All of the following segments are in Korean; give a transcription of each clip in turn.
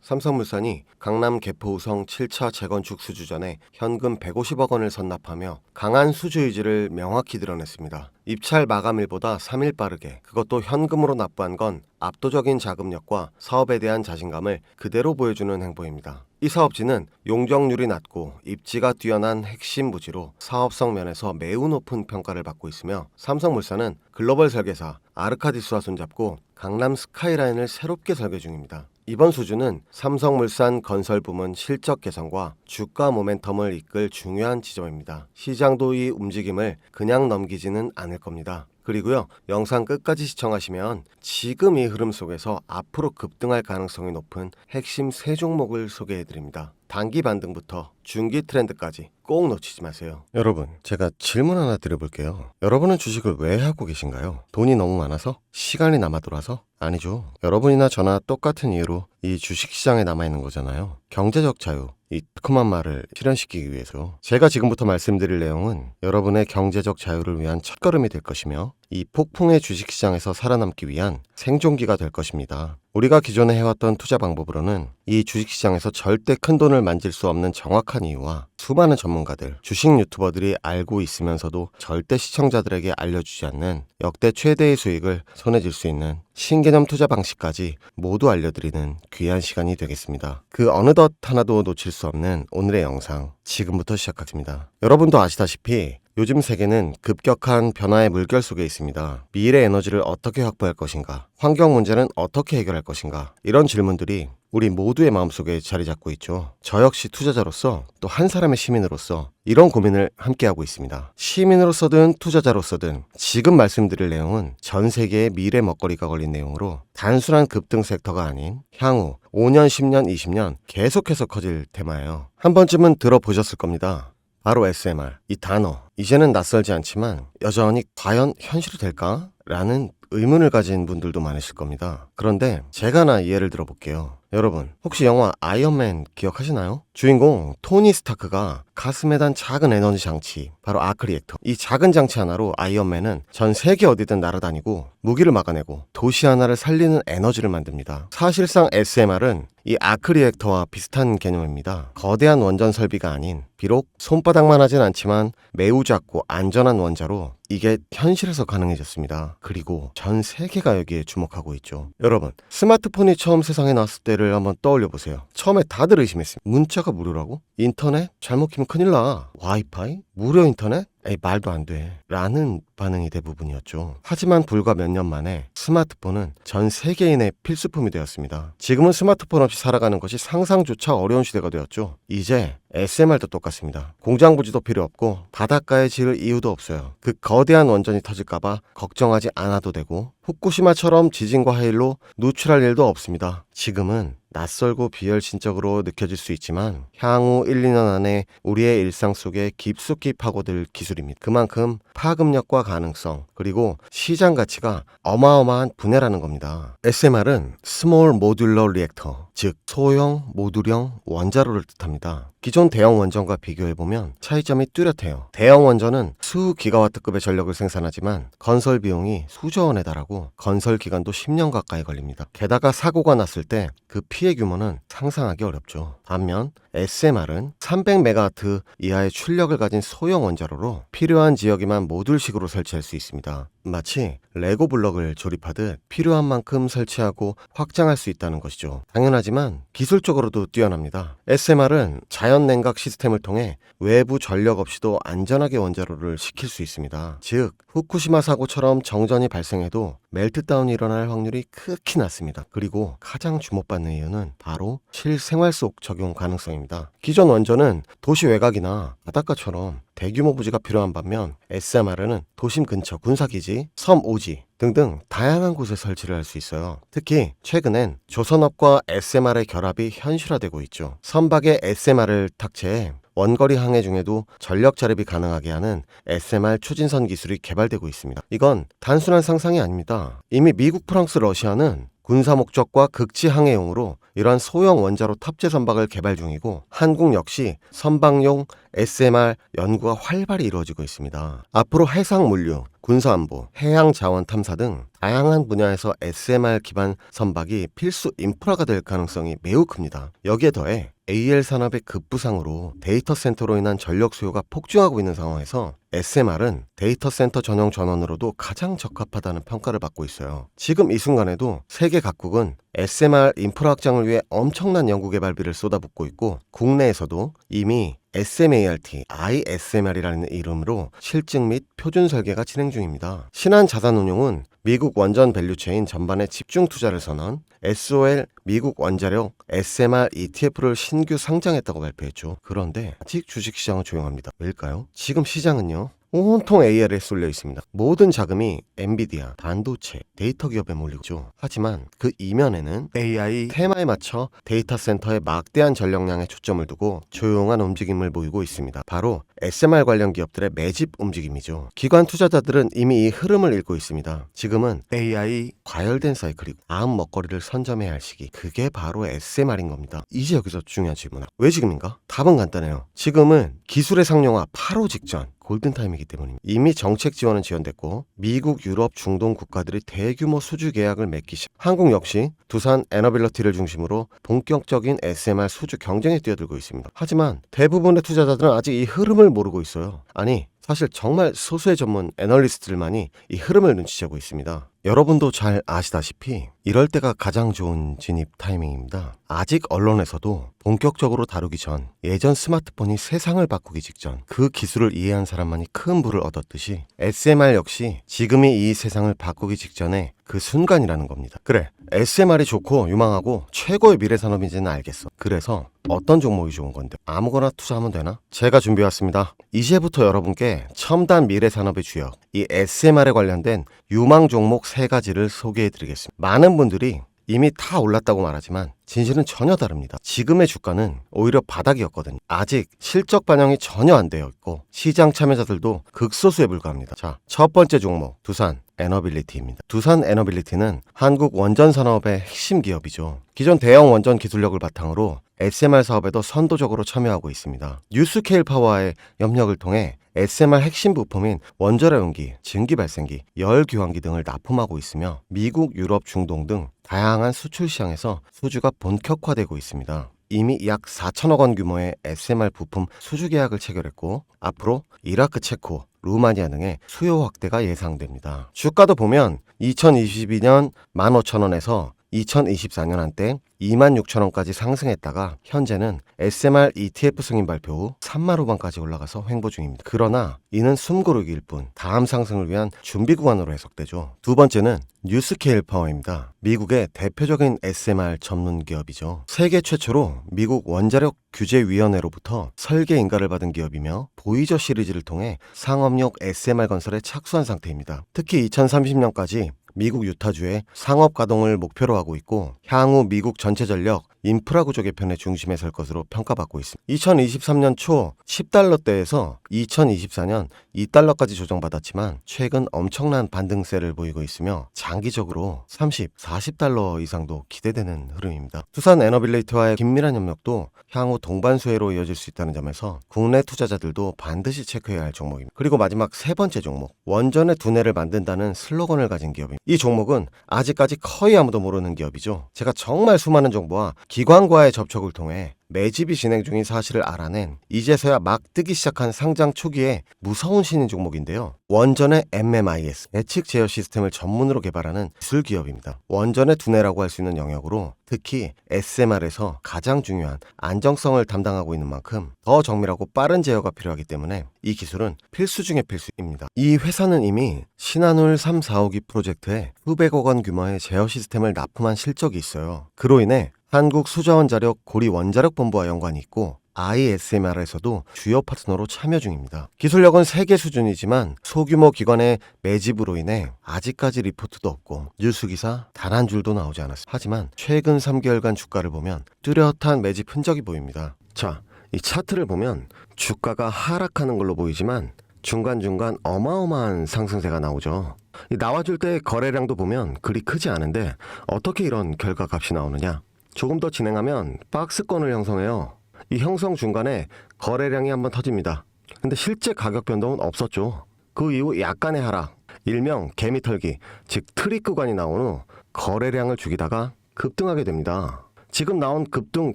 삼성물산이 강남 개포우성 7차 재건축 수주전에 현금 150억 원을 선납하며 강한 수주 의지를 명확히 드러냈습니다. 입찰 마감일보다 3일 빠르게, 그것도 현금으로 납부한 건 압도적인 자금력과 사업에 대한 자신감을 그대로 보여주는 행보입니다. 이 사업지는 용적률이 낮고 입지가 뛰어난 핵심 부지로 사업성 면에서 매우 높은 평가를 받고 있으며, 삼성물산은 글로벌 설계사 아르카디스와 손잡고 강남 스카이라인을 새롭게 설계 중입니다. 이번 수주는 삼성물산 건설부문 실적 개선과 주가 모멘텀을 이끌 중요한 지점입니다. 시장도 이 움직임을 그냥 넘기지는 않을 겁니다. 그리고요, 영상 끝까지 시청하시면 지금 이 흐름 속에서 앞으로 급등할 가능성이 높은 핵심 세 종목을 소개해드립니다. 단기 반등부터 중기 트렌드까지 꼭 놓치지 마세요. 여러분, 제가 질문 하나 드려볼게요. 여러분은 주식을 왜 하고 계신가요? 돈이 너무 많아서? 시간이 남아 돌아서? 아니죠. 여러분이나 저나 똑같은 이유로 이 주식시장에 남아있는 거잖아요. 경제적 자유, 이 뜨끔한 말을 실현시키기 위해서. 제가 지금부터 말씀드릴 내용은 여러분의 경제적 자유를 위한 첫걸음이 될 것이며, 이 폭풍의 주식시장에서 살아남기 위한 생존기가 될 것입니다. 우리가 기존에 해왔던 투자 방법으로는 이 주식시장에서 절대 큰 돈을 만질 수 없는 정확한 이유와 수많은 전문가들, 주식 유튜버들이 알고 있으면서도 절대 시청자들에게 알려주지 않는 역대 최대의 수익을 손에 쥘 수 있는 신개념 투자 방식까지 모두 알려드리는 귀한 시간이 되겠습니다. 그 어느덧 하나도 놓칠 수 없는 오늘의 영상, 지금부터 시작하겠습니다. 여러분도 아시다시피 요즘 세계는 급격한 변화의 물결 속에 있습니다. 미래 에너지를 어떻게 확보할 것인가? 환경 문제는 어떻게 해결할 것인가? 이런 질문들이 우리 모두의 마음속에 자리 잡고 있죠. 저 역시 투자자로서, 또 한 사람의 시민으로서 이런 고민을 함께하고 있습니다. 시민으로서든 투자자로서든 지금 말씀드릴 내용은 전 세계의 미래 먹거리가 걸린 내용으로 단순한 급등 섹터가 아닌 향후 5년, 10년, 20년 계속해서 커질 테마예요. 한 번쯤은 들어보셨을 겁니다. 바로 SMR, 이 단어. 이제는 낯설지 않지만 여전히 과연 현실이 될까? 라는 의문을 가진 분들도 많으실 겁니다. 그런데 제가 하나 예를 들어볼게요. 여러분, 혹시 영화 아이언맨 기억하시나요? 주인공 토니 스타크가 가슴에 단 작은 에너지 장치, 바로 아크 리액터. 이 작은 장치 하나로 아이언맨은 전 세계 어디든 날아다니고 무기를 막아내고 도시 하나를 살리는 에너지를 만듭니다. 사실상 SMR은 이 아크 리액터와 비슷한 개념입니다. 거대한 원전 설비가 아닌, 비록 손바닥만 하진 않지만 매우 작고 안전한 원자로 이게 현실에서 가능해졌습니다. 그리고 전 세계가 여기에 주목하고 있죠. 여러분, 스마트폰이 처음 세상에 나왔을 때를 한번 떠올려 보세요. 처음에 다들 의심했습니다. 문자가 무료라고? 인터넷? 잘못 키면 큰일 나. 와이파이? 무료 인터넷? 에이, 말도 안 돼. 라는 반응이 대부분이었죠. 하지만 불과 몇 년 만에 스마트폰은 전 세계인의 필수품이 되었습니다. 지금은 스마트폰 없이 살아가는 것이 상상조차 어려운 시대가 되었죠. 이제 SMR도 똑같습니다. 공장 부지도 필요 없고 바닷가에 지을 이유도 없어요. 그 거대한 원전이 터질까봐 걱정하지 않아도 되고, 후쿠시마처럼 지진과 하일로 누출할 일도 없습니다. 지금은 낯설고 비혈신적으로 느껴질 수 있지만 향후 1, 2년 안에 우리의 일상 속에 깊숙이 파고들 기술입니다. 그만큼 파급력과 가능성, 그리고 시장 가치가 어마어마한 분야라는 겁니다. SMR은 스몰 모듈러 리액터, 즉 소형 모듈형 원자로를 뜻합니다. 기존 대형 원전과 비교해보면 차이점이 뚜렷해요. 대형 원전은 수 기가와트급의 전력을 생산하지만 건설 비용이 수조 원에 달하고 건설 기간도 10년 가까이 걸립니다. 게다가 사고가 났을 때 그 피해 규모는 상상하기 어렵죠. 반면 SMR은 300메가와트 이하의 출력을 가진 소형 원자로로 필요한 지역에만 모듈식으로 설치할 수 있습니다. 마치 레고 블럭을 조립하듯 필요한 만큼 설치하고 확장할 수 있다는 것이죠. 당연하지만 기술적으로도 뛰어납니다. SMR은 자연 냉각 시스템을 통해 외부 전력 없이도 안전하게 원자로를 식힐 수 있습니다. 즉, 후쿠시마 사고처럼 정전이 발생해도 멜트다운이 일어날 확률이 극히 낮습니다. 그리고 가장 주목받는 이유는 바로 실생활 속 적용 가능성입니다. 기존 원전은 도시 외곽이나 바닷가처럼 대규모 부지가 필요한 반면 SMR은 도심 근처 군사기지, 섬 오지 등등 다양한 곳에 설치를 할 수 있어요. 특히 최근엔 조선업과 SMR의 결합이 현실화되고 있죠. 선박에 SMR을 탑재해 원거리 항해 중에도 전력 자립이 가능하게 하는 SMR 추진선 기술이 개발되고 있습니다. 이건 단순한 상상이 아닙니다. 이미 미국, 프랑스, 러시아는 군사 목적과 극지 항해용으로 이러한 소형 원자로 탑재 선박을 개발 중이고, 한국 역시 선박용 SMR 연구가 활발히 이루어지고 있습니다. 앞으로 해상 물류, 군사안보, 해양자원 탐사 등 다양한 분야에서 SMR 기반 선박이 필수 인프라가 될 가능성이 매우 큽니다. 여기에 더해 AL 산업의 급부상으로 데이터 센터로 인한 전력 수요가 폭증하고 있는 상황에서 SMR은 데이터 센터 전용 전원으로도 가장 적합하다는 평가를 받고 있어요. 지금 이 순간에도 세계 각국은 SMR 인프라 확장을 위해 엄청난 연구개발비를 쏟아붓고 있고 국내에서도 이미 SMART, ISMR이라는 이름으로 실증 및 표준 설계가 진행 중입니다. 신한자산운용은 미국 원전 밸류체인 전반에 집중 투자를 선언, SOL 미국 원자력 SMR ETF를 신규 상장했다고 발표했죠. 그런데 아직 주식시장은 조용합니다. 왜일까요? 지금 시장은요, 온통 AI에 쏠려 있습니다. 모든 자금이 엔비디아, 반도체, 데이터 기업에 몰리고 있죠. 하지만 그 이면에는 AI 테마에 맞춰 데이터 센터에 막대한 전력량에 초점을 두고 조용한 움직임을 보이고 있습니다. 바로 SMR 관련 기업들의 매집 움직임이죠. 기관 투자자들은 이미 이 흐름을 읽고 있습니다. 지금은 AI 과열된 사이클이고 다음 먹거리를 선점해야 할 시기, 그게 바로 SMR인 겁니다. 이제 여기서 중요한 질문은 왜 지금인가? 답은 간단해요. 지금은 기술의 상용화 8호 직전, 골든타임이기 때문입니다. 이미 정책 지원은 지원됐고 미국, 유럽, 중동 국가들이 대규모 수주 계약을 맺기 시작. 한국 역시 두산 에너빌리티를 중심으로 본격적인 SMR 수주 경쟁에 뛰어들고 있습니다. 하지만 대부분의 투자자들은 아직 이 흐름을 모르고 있어요. 아니, 사실 정말 소수의 전문 애널리스트들만이 이 흐름을 눈치채고 있습니다. 여러분도 잘 아시다시피 이럴 때가 가장 좋은 진입 타이밍입니다. 아직 언론에서도 본격적으로 다루기 전, 예전 스마트폰이 세상을 바꾸기 직전 그 기술을 이해한 사람만이 큰 부를 얻었듯이 SMR 역시 지금이 이 세상을 바꾸기 직전에 그 순간이라는 겁니다. 그래, SMR이 좋고 유망하고 최고의 미래 산업인지는 알겠어. 그래서 어떤 종목이 좋은 건데 아무거나 투자하면 되나? 제가 준비해왔습니다. 이제부터 여러분께 첨단 미래 산업의 주역, 이 SMR에 관련된 유망 종목 3가지를 소개해드리겠습니다. 많은 분들이 이미 다 올랐다고 말하지만 진실은 전혀 다릅니다. 지금의 주가는 오히려 바닥이었거든요. 아직 실적 반영이 전혀 안 되어 있고 시장 참여자들도 극소수에 불과합니다. 자, 첫 번째 종목 두산 에너빌리티입니다. 두산 에너빌리티는 한국 원전 산업의 핵심 기업이죠. 기존 대형 원전 기술력을 바탕으로 SMR 사업에도 선도적으로 참여하고 있습니다. 뉴스케일 파워와의 협력을 통해 SMR 핵심 부품인 원자력 용기, 증기 발생기, 열 교환기 등을 납품하고 있으며 미국, 유럽, 중동 등 다양한 수출 시장에서 수주가 본격화되고 있습니다. 이미 약 4천억 원 규모의 SMR 부품 수주 계약을 체결했고 앞으로 이라크, 체코, 루마니아 등의 수요 확대가 예상됩니다. 주가도 보면 2022년 15,000원에서 2024년 한때 26,000원까지 상승했다가 현재는 SMR ETF 승인 발표 후 3만 후반까지 올라가서 횡보 중입니다. 그러나 이는 숨고르기일 뿐 다음 상승을 위한 준비 구간으로 해석되죠. 두 번째는 뉴스케일 파워입니다. 미국의 대표적인 SMR 전문 기업이죠. 세계 최초로 미국 원자력 규제위원회로부터 설계 인가를 받은 기업이며 보이저 시리즈를 통해 상업용 SMR 건설에 착수한 상태입니다. 특히 2030년까지 미국 유타주의 상업 가동을 목표로 하고 있고 향후 미국 전체 전력 인프라 구조 개편의 중심에 설 것으로 평가받고 있습니다. 2023년 초 10달러대에서 2024년 2달러까지 조정받았지만 최근 엄청난 반등세를 보이고 있으며 장기적으로 30, 40달러 이상도 기대되는 흐름입니다. 두산 에너빌리티와의 긴밀한 협력도 향후 동반 수혜로 이어질 수 있다는 점에서 국내 투자자들도 반드시 체크해야 할 종목입니다. 그리고 마지막 세 번째 종목, 원전의 두뇌를 만든다는 슬로건을 가진 기업입니다. 이 종목은 아직까지 거의 아무도 모르는 기업이죠. 제가 정말 수많은 정보와 기관과의 접촉을 통해 매집이 진행 중인 사실을 알아낸 이제서야 막 뜨기 시작한 상장 초기에 무서운 신인 종목인데요. 원전의 MMIS, 예측 제어 시스템을 전문으로 개발하는 기술 기업입니다. 원전의 두뇌라고 할 수 있는 영역으로 특히 SMR에서 가장 중요한 안정성을 담당하고 있는 만큼 더 정밀하고 빠른 제어가 필요하기 때문에 이 기술은 필수 중의 필수입니다. 이 회사는 이미 신한울 3, 4호기 프로젝트에 수백억 원 규모의 제어 시스템을 납품한 실적이 있어요. 그로 인해 한국수자원자력 고리원자력본부와 연관이 있고 ISMR에서도 주요 파트너로 참여 중입니다. 기술력은 세계 수준이지만 소규모 기관의 매집으로 인해 아직까지 리포트도 없고 뉴스기사 단 한 줄도 나오지 않았습니다. 하지만 최근 3개월간 주가를 보면 뚜렷한 매집 흔적이 보입니다. 자, 이 차트를 보면 주가가 하락하는 걸로 보이지만 중간중간 어마어마한 상승세가 나오죠. 나와줄 때 거래량도 보면 그리 크지 않은데 어떻게 이런 결과값이 나오느냐? 조금 더 진행하면 박스권을 형성해요. 이 형성 중간에 거래량이 한번 터집니다. 근데 실제 가격 변동은 없었죠. 그 이후 약간의 하락, 일명 개미털기, 즉 트릭 구간이 나온 후 거래량을 죽이다가 급등하게 됩니다. 지금 나온 급등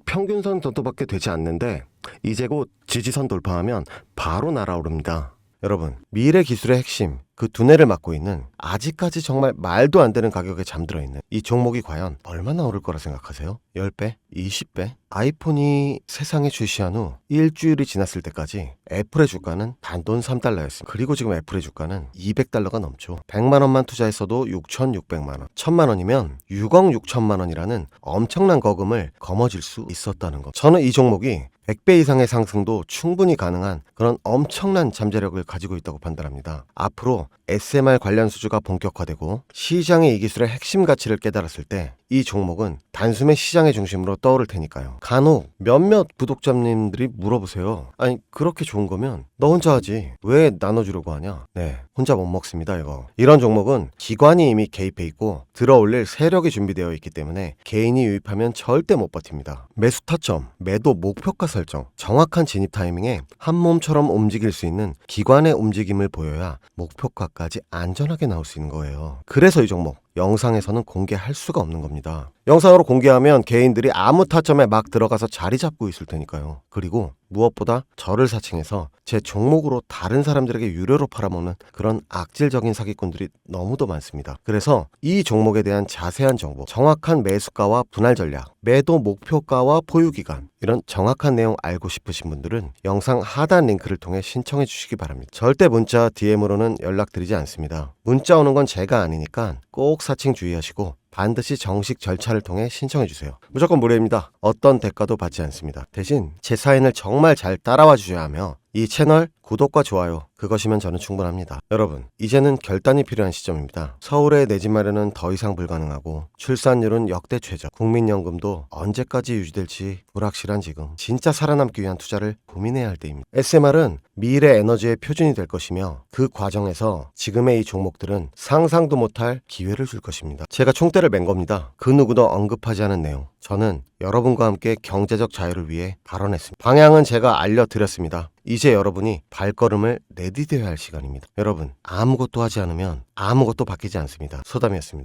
평균선 정도밖에 되지 않는데 이제 곧 지지선 돌파하면 바로 날아오릅니다. 여러분, 미래 기술의 핵심, 그 두뇌를 맡고 있는 아직까지 정말 말도 안 되는 가격에 잠들어 있는 이 종목이 과연 얼마나 오를 거라 생각하세요? 10배? 20배? 아이폰이 세상에 출시한 후 일주일이 지났을 때까지 애플의 주가는 단돈 3달러였습니다. 그리고 지금 애플의 주가는 200달러가 넘죠. 100만 원만 투자했어도 6,600만 원. 1,000만 원이면 6억 6천만 원이라는 엄청난 거금을 거머쥘 수 있었다는 것. 저는 이 종목이 100배 이상의 상승도 충분히 가능한 그런 엄청난 잠재력을 가지고 있다고 판단합니다. 앞으로 SMR 관련 수주가 본격화되고 시장의 이 기술의 핵심 가치를 깨달았을 때 이 종목은 단숨에 시장의 중심으로 떠오를 테니까요. 간혹 몇몇 구독자님들이 물어보세요. 아니, 그렇게 좋은 거면 너 혼자 하지 왜 나눠주려고 하냐? 네, 혼자 못 먹습니다 이거. 이런 종목은 기관이 이미 개입해 있고 들어올릴 세력이 준비되어 있기 때문에 개인이 유입하면 절대 못 버팁니다. 매수 타점, 매도 목표가 설정, 정확한 진입 타이밍에 한 몸처럼 움직일 수 있는 기관의 움직임을 보여야 목표가까지 안전하게 나올 수 있는 거예요. 그래서 이 종목 영상에서는 공개할 수가 없는 겁니다. 영상으로 공개하면 개인들이 아무 타점에 막 들어가서 자리 잡고 있을 테니까요. 그리고 무엇보다 저를 사칭해서 제 종목으로 다른 사람들에게 유료로 팔아먹는 그런 악질적인 사기꾼들이 너무도 많습니다. 그래서 이 종목에 대한 자세한 정보, 정확한 매수가와 분할 전략, 매도 목표가와 보유기간, 이런 정확한 내용 알고 싶으신 분들은 영상 하단 링크를 통해 신청해 주시기 바랍니다. 절대 문자, DM으로는 연락드리지 않습니다. 문자 오는 건 제가 아니니까 꼭 사칭 주의하시고 반드시 정식 절차를 통해 신청해 주세요. 무조건 무료입니다. 어떤 대가도 받지 않습니다. 대신 제 사인을 정말 잘 따라와 주셔야 하며 이 채널 구독과 좋아요, 그것이면 저는 충분합니다. 여러분, 이제는 결단이 필요한 시점입니다. 서울의 내 집 마련은 더 이상 불가능하고 출산율은 역대 최저, 국민연금도 언제까지 유지될지 불확실한 지금 진짜 살아남기 위한 투자를 고민해야 할 때입니다. SMR은 미래 에너지의 표준이 될 것이며 그 과정에서 지금의 이 종목들은 상상도 못할 기회를 줄 것입니다. 제가 총대를 맨 겁니다. 그 누구도 언급하지 않은 내용, 저는 여러분과 함께 경제적 자유를 위해 발언했습니다. 방향은 제가 알려드렸습니다. 이제 여러분이 발걸음을 내디뎌야 할 시간입니다. 여러분, 아무것도 하지 않으면 아무것도 바뀌지 않습니다. 소담이었습니다.